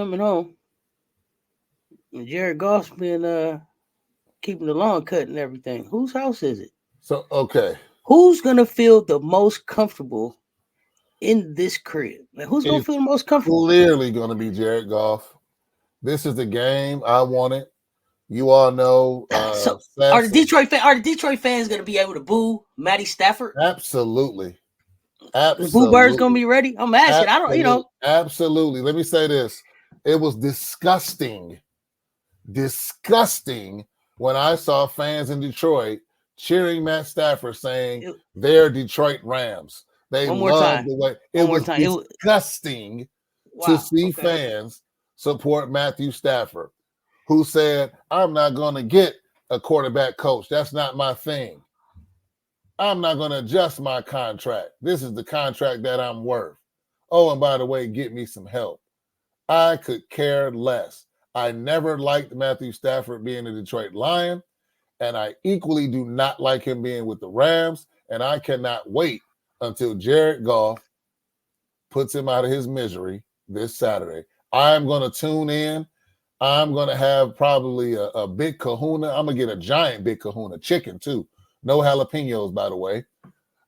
coming home. And Jared Goff's been keeping the lawn cut and everything. Whose house is it? So, okay. Who's gonna feel the most comfortable in this crib? Like, who's gonna It's feel the most comfortable? clearly going to be Jared Goff. This is the game I wanted. You all know. So are Seth, the Detroit fans gonna be able to boo Matty Stafford? absolutely. The Boo Bird's gonna Absolutely. be ready. I'm asking. I don't. Absolutely. Let me say this. It was disgusting when I saw fans in Detroit cheering Matt Stafford saying they're Detroit Rams. They love the way it was disgusting to see fans support Matthew Stafford, who said, I'm not going to get a quarterback coach. That's not my thing. I'm not going to adjust my contract. This is the contract that I'm worth. Oh, and by the way, get me some help. I could care less. I never liked Matthew Stafford being a Detroit Lion, and I equally do not like him being with the Rams, and I cannot wait until Jared Goff puts him out of his misery this Saturday. I'm going to tune in. I'm going to have probably a big kahuna. I'm going to get a giant big kahuna, chicken too. No jalapenos, by the way.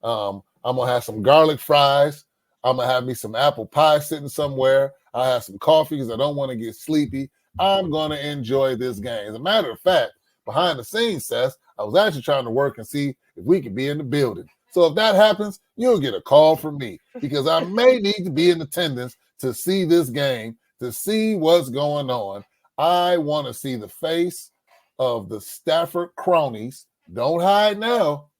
I'm going to have some garlic fries. I'm going to have me some apple pie sitting somewhere. I'll have some coffee because I don't want to get sleepy. I'm going to enjoy this game. As a matter of fact, behind the scenes, Seth, I was actually trying to work and see if we could be in the building. So if that happens, you'll get a call from me because I may need to be in attendance to see this game, to see what's going on. I want to see the face of the Stafford cronies. Don't hide now.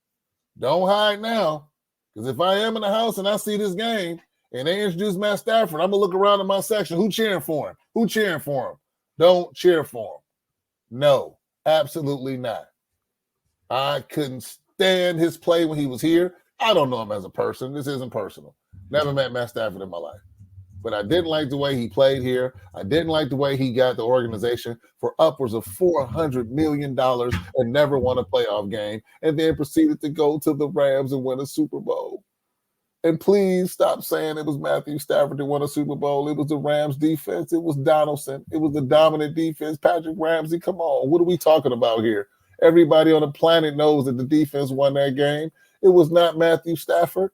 Don't hide now. Because if I am in the house and I see this game and they introduce Matt Stafford, I'm going to look around in my section. Who cheering for him? Who cheering for him? Don't cheer for him. No, absolutely not. I couldn't stand his play when he was here. I don't know him as a person. This isn't personal. Never met Matt Stafford in my life. But I didn't like the way he played here. I didn't like the way he got the organization for upwards of $400 million and never won a playoff game, and then proceeded to go to the Rams and win a Super Bowl. And please stop saying it was Matthew Stafford that won a Super Bowl. It was the Rams defense. It was Donaldson. It was the dominant defense. Patrick Ramsey, come on. What are we talking about here? Everybody on the planet knows that the defense won that game. It was not Matthew Stafford.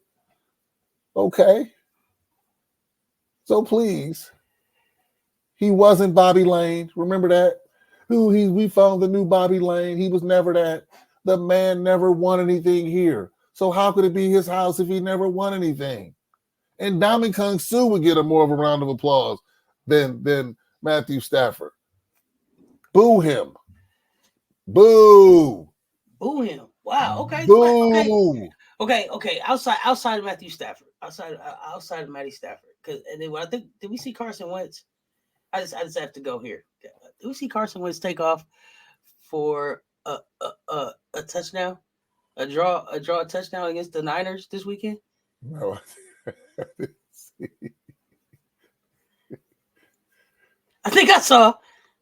Okay. So please, he wasn't Bobby Lane. Remember that? We found the new Bobby Lane. He was never that. The man never won anything here. So how could it be his house if he never won anything? And Dominic Kung Su would get more of a round of applause than Matthew Stafford. Boo him. Boo. Boo him. Wow. Okay. Boo. Okay. Outside of Matthew Stafford. Outside of Matty Stafford. And then I think, did we see Carson Wentz? I just have to go here. Did we see Carson Wentz take off for a touchdown, a draw touchdown against the Niners this weekend? No. I think I saw.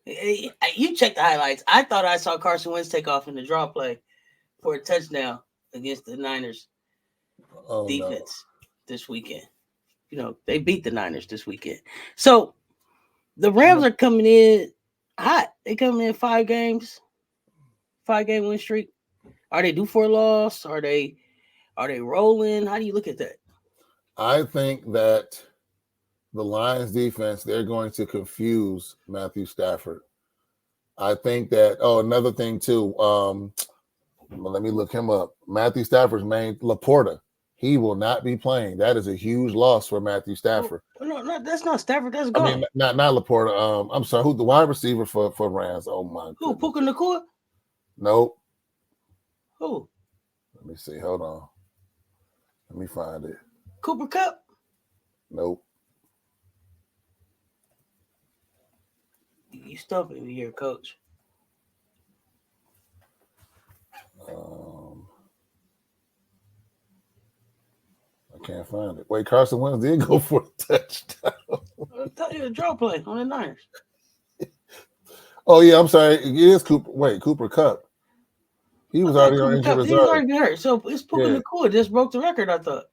You checked the highlights. I thought I saw Carson Wentz take off in the draw play for a touchdown against the Niners defense this weekend. You know, they beat the Niners this weekend. So the Rams are coming in hot. They coming in 5-game win streak. Are they due for a loss? Are they rolling? How do you look at that? I think that the Lions defense, they're going to confuse Matthew Stafford. I think that, another thing too, let me look him up. Matthew Stafford's main, Laporta. He will not be playing. That is a huge loss for Matthew Stafford. No, that's not Stafford. That's Goff. I mean, not Laporta. I'm sorry. Who the wide receiver for Rams? Oh my. Who? Puka Nacua? Nope. Who? Let me see. Hold on. Let me find it. Cooper Kupp? Nope. You stumping me here, Coach. I can't find it. Wait, Carson Wentz did go for a touchdown. I thought you had a draw play on the Niners. Oh, yeah, I'm sorry. It is Cooper. Wait, Cooper Kupp. He was already on injured reserve. He was already hurt. So it's Puka Nacua just broke the record, I thought.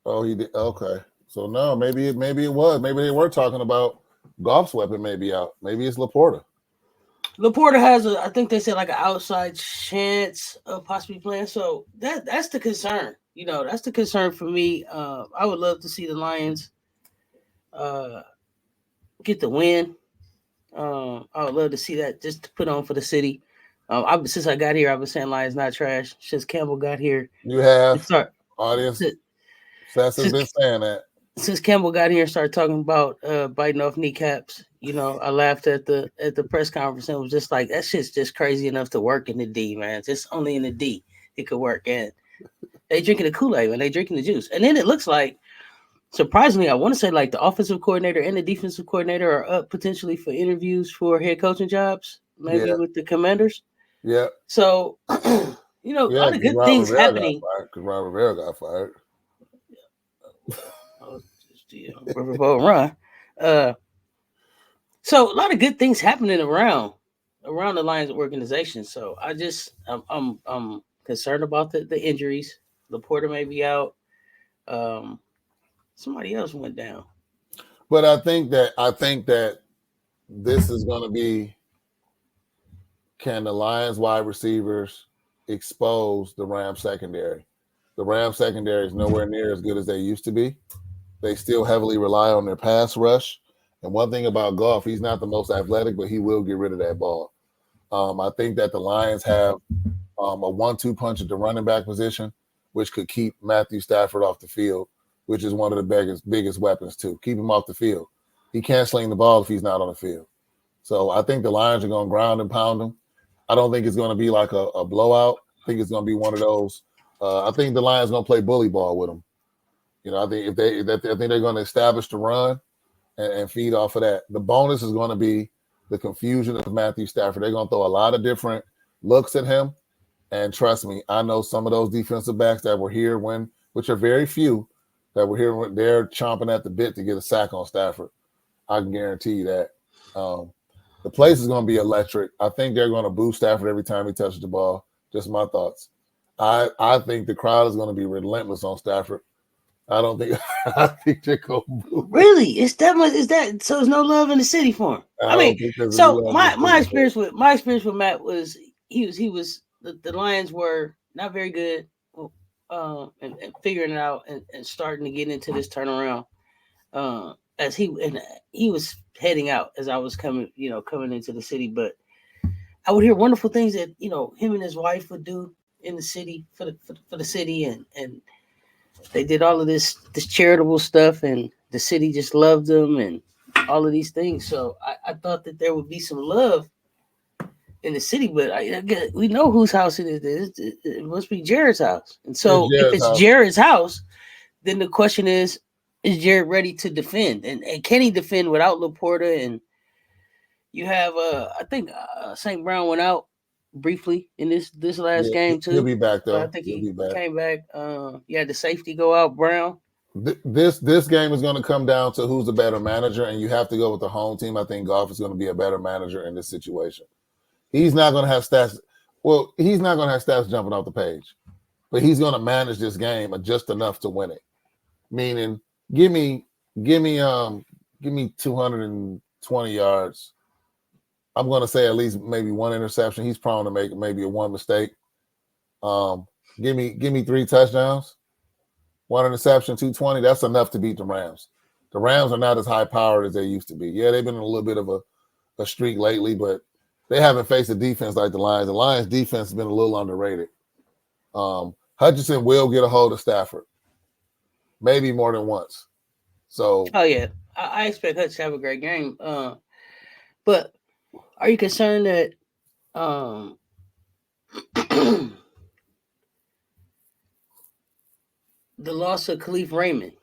Oh, he did. Okay. So no, maybe it was. Maybe they were talking about Goff's weapon may be out. Maybe it's Laporta. Laporta has I think they said like an outside chance of possibly playing. So that's the concern. That's the concern for me. I would love to see the Lions get the win. I would love to see that just to put on for the city. Since I got here, I've been saying Lions not trash. Since Campbell got here, you have audience. Seth has been saying that. Since Campbell got here and started talking about biting off kneecaps, I laughed at the press conference and was just like, that shit's just crazy enough to work in the D, man. Just only in the D it could work. And they drinking the Kool-Aid and they drinking the juice. And then it looks like, surprisingly, I want to say like the offensive coordinator and the defensive coordinator are up potentially for interviews for head coaching jobs, maybe with the Commanders. Yeah. So, a lot of good things happening. Because Ron Rivera got fired. Riverboat Run. So a lot of good things happening around the Lions organization. So I'm concerned about the injuries. Laporta may be out. Somebody else went down. But I think that this is going to be, can the Lions wide receivers expose the Rams secondary? The Rams secondary is nowhere near as good as they used to be. They still heavily rely on their pass rush. And one thing about Goff, he's not the most athletic, but he will get rid of that ball. I think that the Lions have a 1-2 punch at the running back position, which could keep Matthew Stafford off the field, which is one of the biggest weapons too. Keep him off the field. He can't sling the ball if he's not on the field. So I think the Lions are going to ground and pound him. I don't think it's going to be like a blowout. I think it's going to be one of those. I think the Lions are going to play bully ball with him. I think I think they're going to establish the run and feed off of that. The bonus is going to be the confusion of Matthew Stafford. They're going to throw a lot of different looks at him. And trust me, I know some of those defensive backs that were here which are very few, that were here, they're chomping at the bit to get a sack on Stafford. I can guarantee you that. The place is going to be electric. I think they're going to boo Stafford every time he touches the ball. Just my thoughts. I think the crowd is going to be relentless on Stafford. I think they're going to boo. Really? Is that so there's no love in the city for him? I mean, so my experience with Matt was the Lions were not very good and figuring it out and starting to get into this turnaround. As he was heading out as I was coming into the city, but I would hear wonderful things that him and his wife would do in the city for the city, and they did all of this charitable stuff, and the city just loved them and all of these things. So I thought that there would be some love in the city, but we know whose house it is. It must be Jared's house. And so if it's Jared's house, then the question is Jared ready to defend? And can he defend without Laporta? And you have, I think St. Brown went out briefly in this last game too. He'll be back though. I think he came back. You had the safety go out, Brown. This game is going to come down to who's the better manager, and you have to go with the home team. I think Goff is going to be a better manager in this situation. He's not going to have stats. Well, he's not going to have stats jumping off the page, but he's going to manage this game just enough to win it. Meaning, give me 220 yards. I'm going to say at least maybe one interception. He's prone to make maybe a one mistake. Give me 3 touchdowns, 1 interception, 220. That's enough to beat the Rams. The Rams are not as high powered as they used to be. Yeah, they've been in a little bit of a streak lately, but they haven't faced a defense like the Lions. The Lions' defense has been a little underrated. Hutchinson will get a hold of Stafford, maybe more than once. So, oh yeah, I expect Hutch to have a great game. But are you concerned that the loss of Khalif Raymond,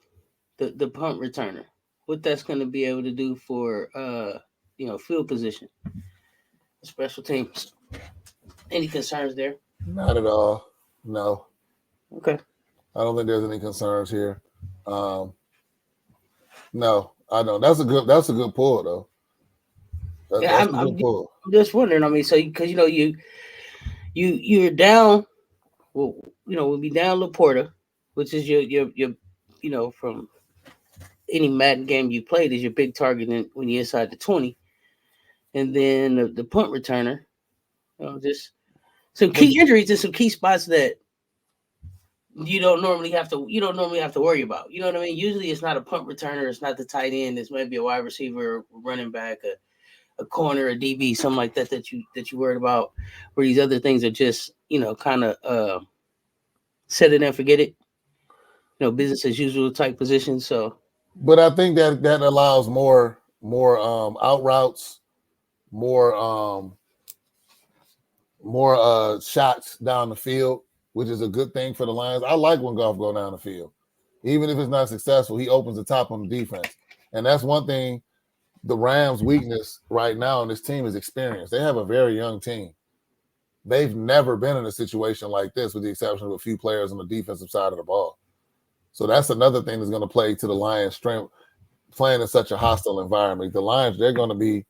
the punt returner, what that's going to be able to do for field position, special teams? Any concerns there? Not at all. No. Okay. I don't think there's any concerns here. No, I don't. That's a good pull though. That's a good pull. I'm just wondering. I mean, so because you're down. Well, we'll be down Laporta, which is your from any Madden game you played is your big target when you're inside the 20. And then the punt returner, just some key injuries and some key spots that you don't normally have to worry about. You know what I mean? Usually it's not a punt returner, it's not the tight end, it's maybe a wide receiver, running back, a corner, a DB, something like that you worried about. Where these other things are just, kind of set it and forget it. Business as usual type position. So, but I think that allows more out routes, more shots down the field, which is a good thing for the Lions. I like when Goff go down the field. Even if it's not successful, he opens the top on the defense. And that's one thing the Rams' weakness right now on this team is experience. They have a very young team. They've never been in a situation like this, with the exception of a few players on the defensive side of the ball. So that's another thing that's going to play to the Lions' strength, playing in such a hostile environment. The Lions, they're going to be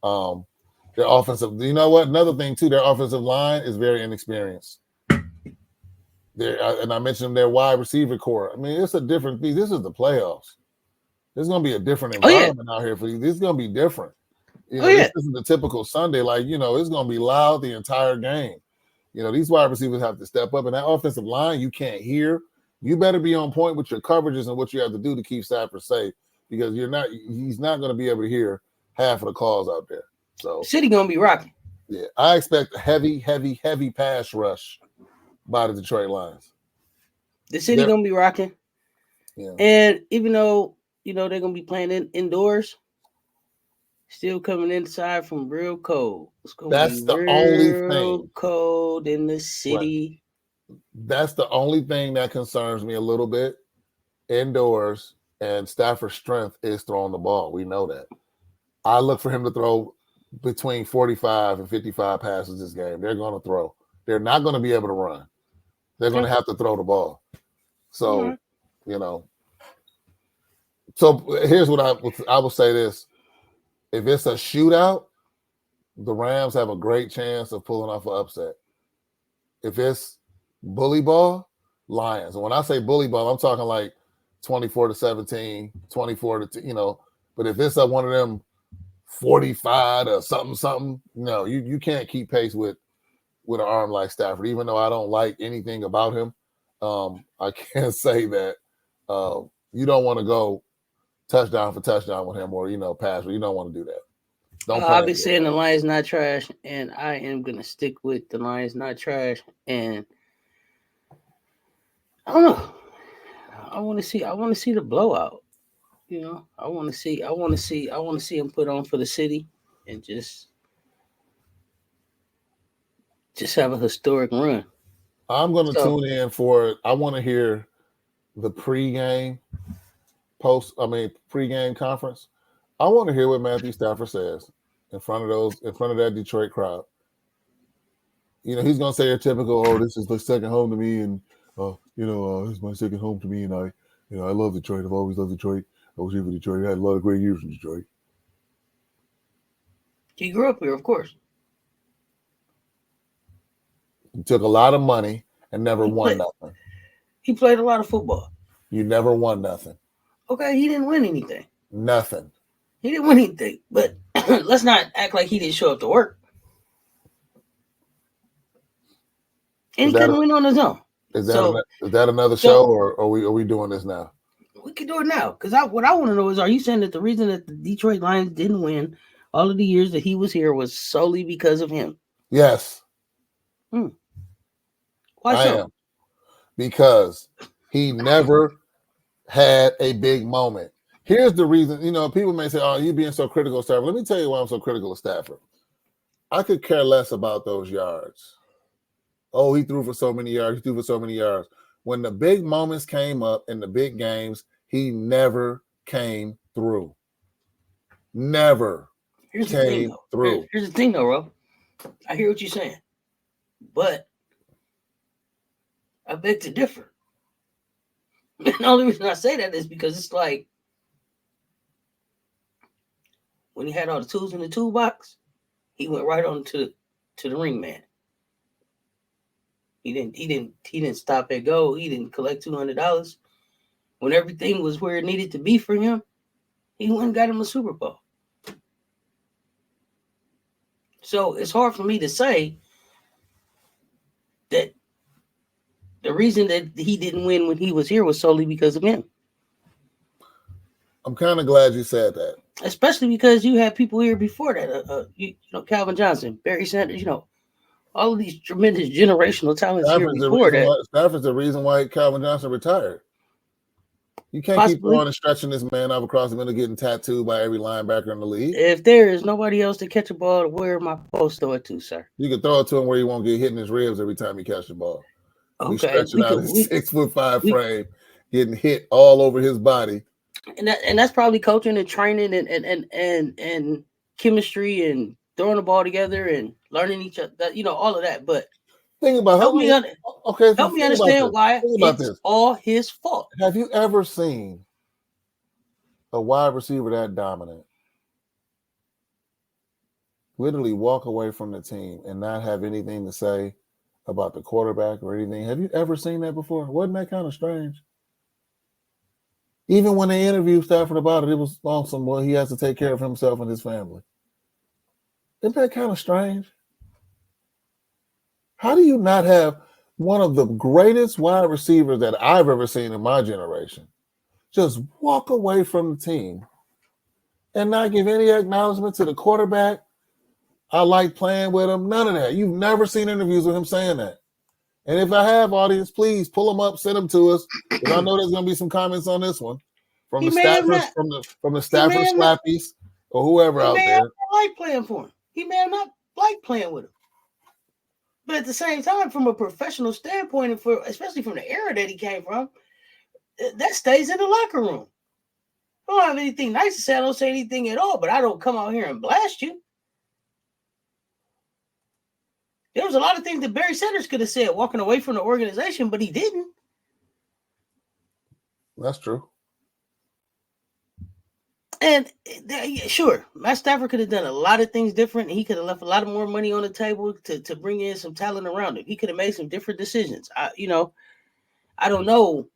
their offensive. You know what? Another thing, too, their offensive line is very inexperienced. And I mentioned their wide receiver core. I mean, it's a different thing. This is the playoffs. There's going to be a different environment out here for you. This is going to be different. This isn't the typical Sunday. Like, it's going to be loud the entire game. These wide receivers have to step up. And that offensive line, you can't hear. You better be on point with your coverages and what you have to do to keep Stafford safe, because he's not going to be able to hear half of the calls out there. So City going to be rocking. Yeah, I expect a heavy, heavy, heavy pass rush by the Detroit Lions. The City going to be rocking. Yeah. And even though, they're going to be playing indoors, still coming inside from real cold. It's going to be the only thing cold in the city. Right. That's the only thing that concerns me a little bit. Indoors, and Stafford's strength is throwing the ball. We know that. I look for him to throw between 45 and 55 passes this game. They're going to throw. They're not going to be able to run. They're going to have to throw the ball. So, So here's what I will say this. If it's a shootout, the Rams have a great chance of pulling off an upset. If it's bully ball, Lions. And when I say bully ball, I'm talking like 24-17, 24 to, but if it's one of them 45 or something, no, you can't keep pace with an arm like Stafford. Even though I don't like anything about him, I can't say that you don't want to go touchdown for touchdown with him, or pass. You don't want to do that. I've been saying the Lions not trash, and I am gonna stick with the Lions not trash. And I don't know. I want to see the blowout. I want to see him put on for the city and just have a historic run. I'm going to tune in for it. I want to hear the pregame conference. I want to hear what Matthew Stafford says in front of that Detroit crowd. He's going to say a typical, this is the second home to me, and this is my second home to me, and I love Detroit. I've always loved Detroit. I was here for Detroit. I had a lot of great years in Detroit. He grew up here, of course. He took a lot of money and never won nothing. He played a lot of football. You never won nothing. Okay, he didn't win anything. Nothing. He didn't win anything, but let's not act like he didn't show up to work. And he couldn't win on his own. Is that another show, or are we doing this now? We can do it now, because what I want to know is, are you saying that the reason that the Detroit Lions didn't win all of the years that he was here was solely because of him? Yes. Why so? I am. Because he never had a big moment. Here's the reason. People may say, "Oh, you're being so critical of Stafford." Let me tell you why I'm so critical of Stafford. I could care less about those yards. Oh, he threw for so many yards. When the big moments came up in the big games, he never came through. Never came through. Here's the thing, though, Ro. I hear what you're saying, but I beg to differ. And the only reason I say that is because it's like when he had all the tools in the toolbox, he went right on to the ring man. He didn't stop at go. He didn't collect $200. when everything was where it needed to be for him, he went and got him a Super Bowl. So it's hard for me to say that the reason that he didn't win when he was here was solely because of him. I'm kind of glad you said that. Especially because you had people here before that. Calvin Johnson, Barry Sanders, all of these tremendous generational talents here before that. Stafford's the reason why Calvin Johnson retired. You can't keep throwing and stretching this man up across the middle, getting tattooed by every linebacker in the league. If there is nobody else to catch a ball, where am I supposed to throw it to, sir? You can throw it to him where he won't get hit in his ribs every time you catch the ball. Okay. We stretching out his 6'5" frame, getting hit all over his body. And that's probably coaching and training and chemistry and throwing the ball together and learning each other, all of that. But think about help me understand why it's all his fault. Have you ever seen a wide receiver that dominant literally walk away from the team and not have anything to say about the quarterback or anything? Have you ever seen that before? Wasn't that kind of strange? Even when they interviewed Stafford about it, it was awesome. Well, he has to take care of himself and his family. Isn't that kind of strange? How do you not have one of the greatest wide receivers that I've ever seen in my generation just walk away from the team and not give any acknowledgement to the quarterback? I like playing with him. None of that. You've never seen interviews with him saying that. And if I have, audience, please pull them up, send them to us, because I know there's going to be some comments on this one from the Stafford, from the Stafford Slappies or whoever out there. Like playing for him. He may have not liked playing with him. But at the same time, from a professional standpoint, and especially from the era that he came from, that stays in the locker room. I don't have anything nice to say. I don't say anything at all, but I don't come out here and blast you. There was a lot of things that Barry Sanders could have said walking away from the organization, but he didn't. That's true. And sure, Matt Stafford could have done a lot of things different. He could have left a lot of more money on the table to bring in some talent around him. He could have made some different decisions. I don't know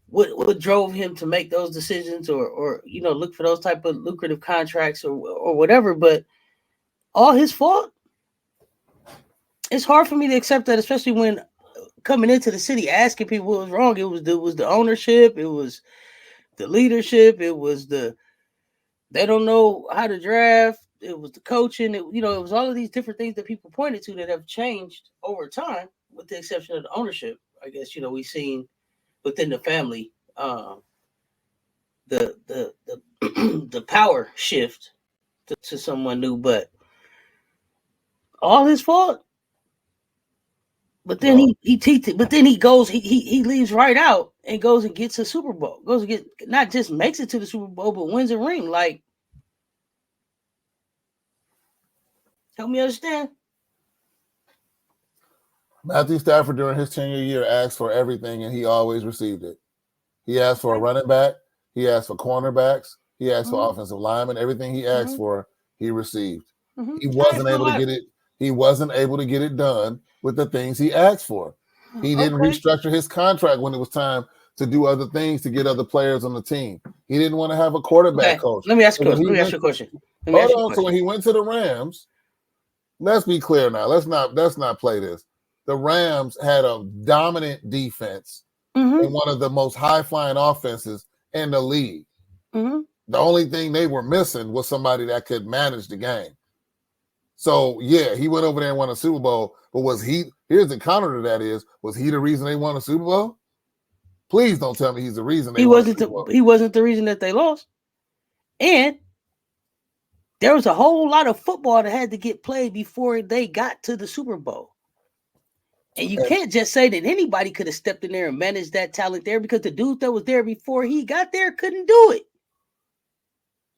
what drove him to make those decisions or look for those type of lucrative contracts or whatever, but all his fault. It's hard for me to accept that, especially when coming into the city asking people what was wrong. It was the ownership, it was the leadership, it was they don't know how to draft, it was the coaching, it was all of these different things that people pointed to that have changed over time, with the exception of the ownership. I guess we've seen within the family the the power shift to someone new, but all his fault. But then he goes, he leaves right out and goes and gets a Super Bowl. Goes and not just makes it to the Super Bowl, but wins a ring. Like, help me understand. Matthew Stafford during his tenure year asked for everything and he always received it. He asked for a running back, he asked for cornerbacks, he asked for offensive linemen. Everything he asked for, he received. He wasn't able to get it. He wasn't able to get it done with the things he asked for. He didn't restructure his contract when it was time to do other things to get other players on the team. He didn't want to have a quarterback coach. Let me ask you a question. So when he went to the Rams, let's be clear now. Let's not play this. The Rams had a dominant defense and one of the most high-flying offenses in the league. The only thing they were missing was somebody that could manage the game. So, yeah, he went over there and won a Super Bowl. But here's the counter to that was he the reason they won a Super Bowl? Please don't tell me he's the reason they won a Super Bowl. He wasn't the reason that they lost. And there was a whole lot of football that had to get played before they got to the Super Bowl. And you can't just say that anybody could have stepped in there and managed that talent there, because the dude that was there before he got there couldn't do it.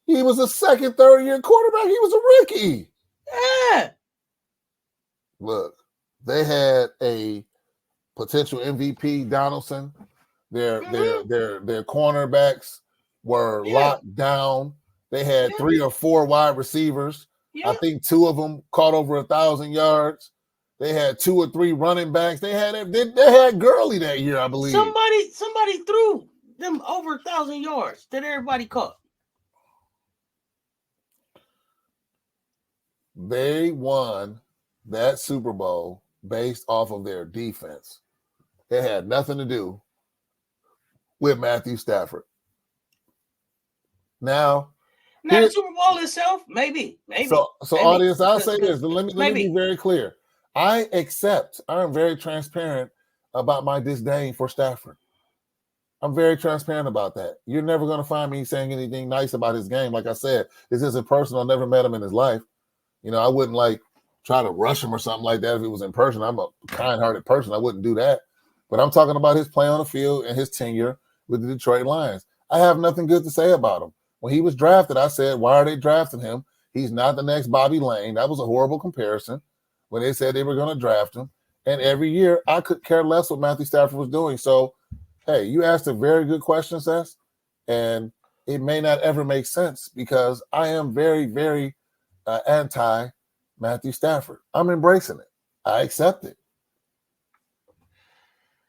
He was a second, third year quarterback. He was a rookie. Yeah. Look, they had a potential MVP, Donaldson. Their cornerbacks were locked down. They had 3 or 4 wide receivers. I think 2 of them caught over 1,000 yards. They had 2 or 3 running backs. They had Gurley that year, I believe. Somebody threw them over 1,000 yards that everybody caught? They won that Super Bowl based off of their defense. It had nothing to do with Matthew Stafford. Now, the Super Bowl itself, maybe. So maybe. Audience, I'll say this. Let me be very clear. I'm very transparent about my disdain for Stafford. I'm very transparent about that. You're never going to find me saying anything nice about his game. Like I said, this isn't personal. I never met him in his life. I wouldn't try to rush him or something like that if it was in person. I'm a kind-hearted person. I wouldn't do that. But I'm talking about his play on the field and his tenure with the Detroit Lions. I have nothing good to say about him. When he was drafted, I said, why are they drafting him? He's not the next Bobby Lane. That was a horrible comparison when they said they were going to draft him. And every year, I could care less what Matthew Stafford was doing. So, hey, you asked a very good question, Seth, and it may not ever make sense because I am very, very anti-Matthew Stafford. I'm embracing it. I accept it.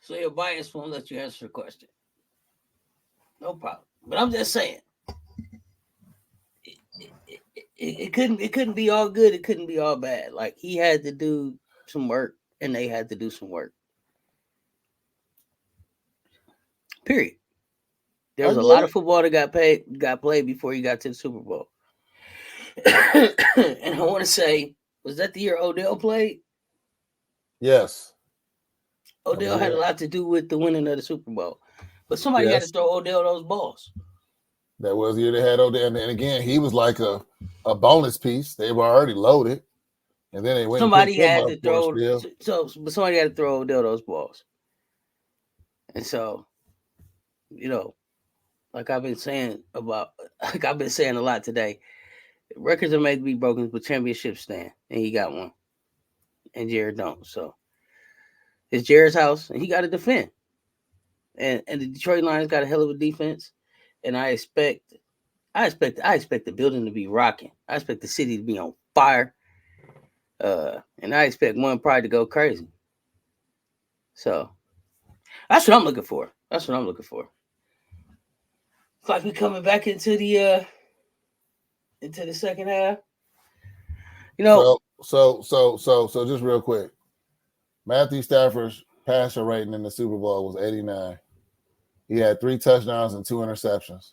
So your bias won't let you answer the question. No problem. But I'm just saying, it couldn't be all good. It couldn't be all bad. Like, he had to do some work, and they had to do some work. Period. There was a lot of football that got played before he got to the Super Bowl. And I want to say, was that the year Odell played? Yes. Odell had a lot to do with the winning of the Super Bowl. But somebody had to throw Odell those balls. That was the year they had Odell. And again, he was like a bonus piece. They were already loaded. And then they went somebody had to throw somebody had to throw Odell those balls. And so, like I've been saying a lot today, records are made to be broken, but championships stand. And he got one. And Jared don't. So it's Jared's house, and he got to defend. And the Detroit Lions got a hell of a defense. And I expect the building to be rocking. I expect the city to be on fire. And I expect one pride to go crazy. So that's what I'm looking for. It's like we coming back into the second half. So just real quick. Matthew Stafford's passer rating in the Super Bowl was 89. He had 3 touchdowns and 2 interceptions.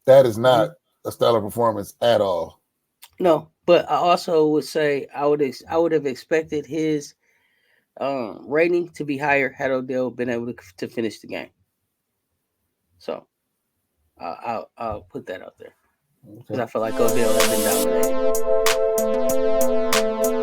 That is not a stellar performance at all. No, but I also would say I would have expected his rating to be higher had Odell been able to finish the game. So I'll put that out there because I feel like Odell has been dominating.